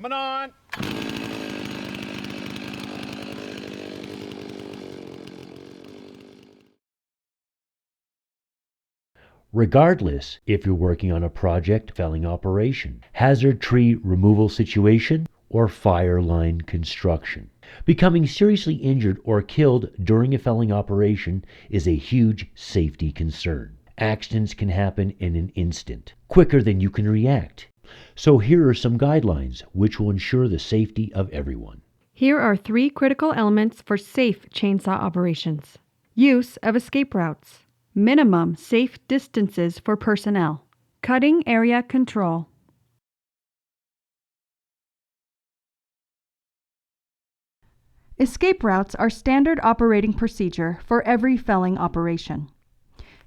Coming on! Regardless if you're working on a project felling operation, hazard tree removal situation, or fire line construction. Becoming seriously injured or killed during a felling operation is a huge safety concern. Accidents can happen in an instant, quicker than you can react. So here are some guidelines which will ensure the safety of everyone. Here are 3 critical elements for safe chainsaw operations. Use of escape routes. Minimum safe distances for personnel. Cutting area control. Escape routes are standard operating procedure for every felling operation.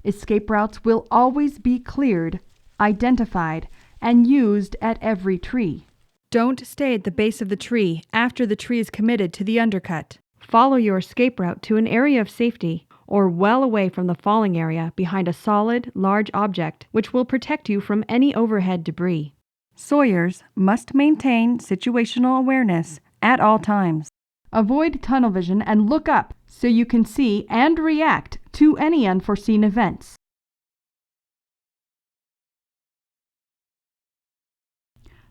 Escape routes will always be cleared, identified, and used at every tree. Don't stay at the base of the tree after the tree is committed to the undercut. Follow your escape route to an area of safety or well away from the falling area behind a solid, large object which will protect you from any overhead debris. Sawyers must maintain situational awareness at all times. Avoid tunnel vision and look up so you can see and react to any unforeseen events.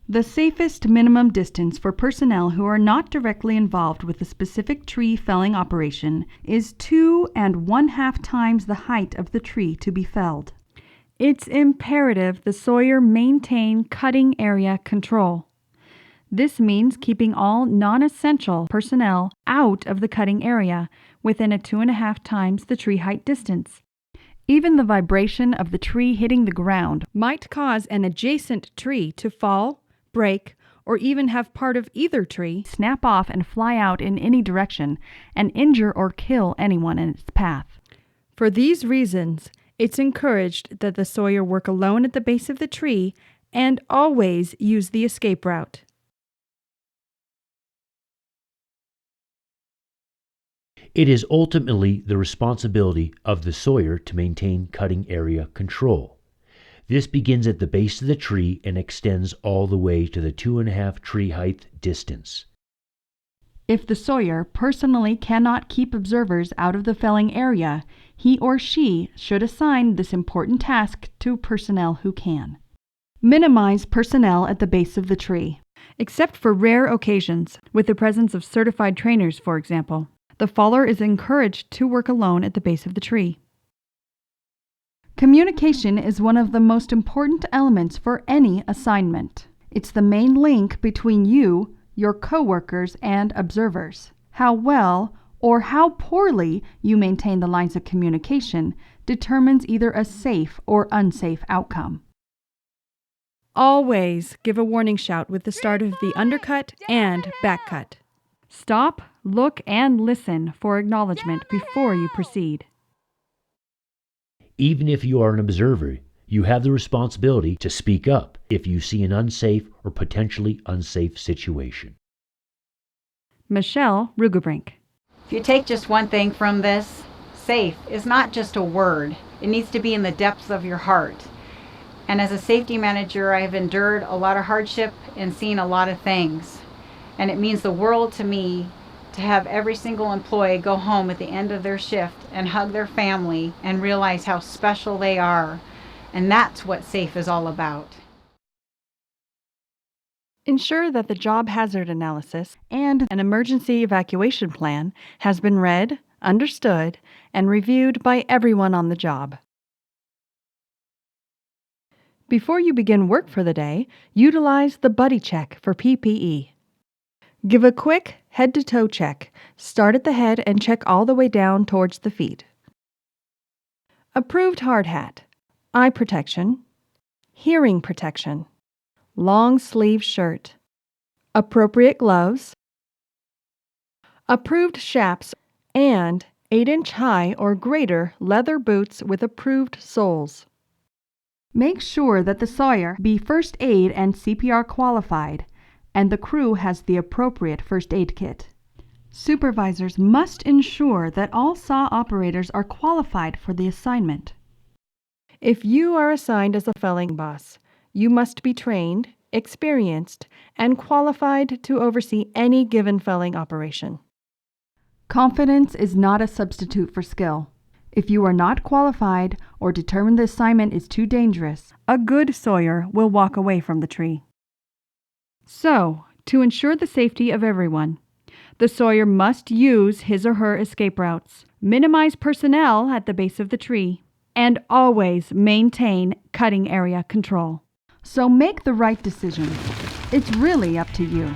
The safest minimum distance for personnel who are not directly involved with a specific tree felling operation is 2 1/2 times the height of the tree to be felled. It's imperative the sawyer maintain cutting area control. This means keeping all non-essential personnel out of the cutting area within a 2.5 times the tree height distance. Even the vibration of the tree hitting the ground might cause an adjacent tree to fall, break, or even have part of either tree snap off and fly out in any direction and injure or kill anyone in its path. For these reasons, it's encouraged that the sawyer work alone at the base of the tree and always use the escape route. It is ultimately the responsibility of the sawyer to maintain cutting area control. This begins at the base of the tree and extends all the way to the 2.5 tree height distance. If the sawyer personally cannot keep observers out of the felling area, he or she should assign this important task to personnel who can. Minimize personnel at the base of the tree. Except for rare occasions, with the presence of certified trainers, for example, the faller is encouraged to work alone at the base of the tree. Communication is one of the most important elements for any assignment. It's the main link between you, your coworkers, and observers. How well or how poorly you maintain the lines of communication determines either a safe or unsafe outcome. Always give a warning shout with the start of the undercut and backcut. Stop, look, and listen for acknowledgement before you proceed. Even if you are an observer, you have the responsibility to speak up if you see an unsafe or potentially unsafe situation. Michelle Rugebrink. If you take just one thing from this, safe is not just a word. It needs to be in the depths of your heart. And as a safety manager, I've endured a lot of hardship and seen a lot of things. And it means the world to me to have every single employee go home at the end of their shift and hug their family and realize how special they are. And that's what SAFE is all about. Ensure that the job hazard analysis and an emergency evacuation plan has been read, understood, and reviewed by everyone on the job. Before you begin work for the day, utilize the buddy check for PPE. Give a quick head-to-toe check. Start at the head and check all the way down towards the feet. Approved hard hat, eye protection, hearing protection, long sleeve shirt, appropriate gloves, approved chaps, and 8-inch high or greater leather boots with approved soles. Make sure that the sawyer be first aid and CPR qualified, and the crew has the appropriate first aid kit. Supervisors must ensure that all saw operators are qualified for the assignment. If you are assigned as a felling boss, you must be trained, experienced, and qualified to oversee any given felling operation. Confidence is not a substitute for skill. If you are not qualified or determine the assignment is too dangerous, a good sawyer will walk away from the tree. So, to ensure the safety of everyone, the sawyer must use his or her escape routes, minimize personnel at the base of the tree, and always maintain cutting area control. So make the right decision. It's really up to you.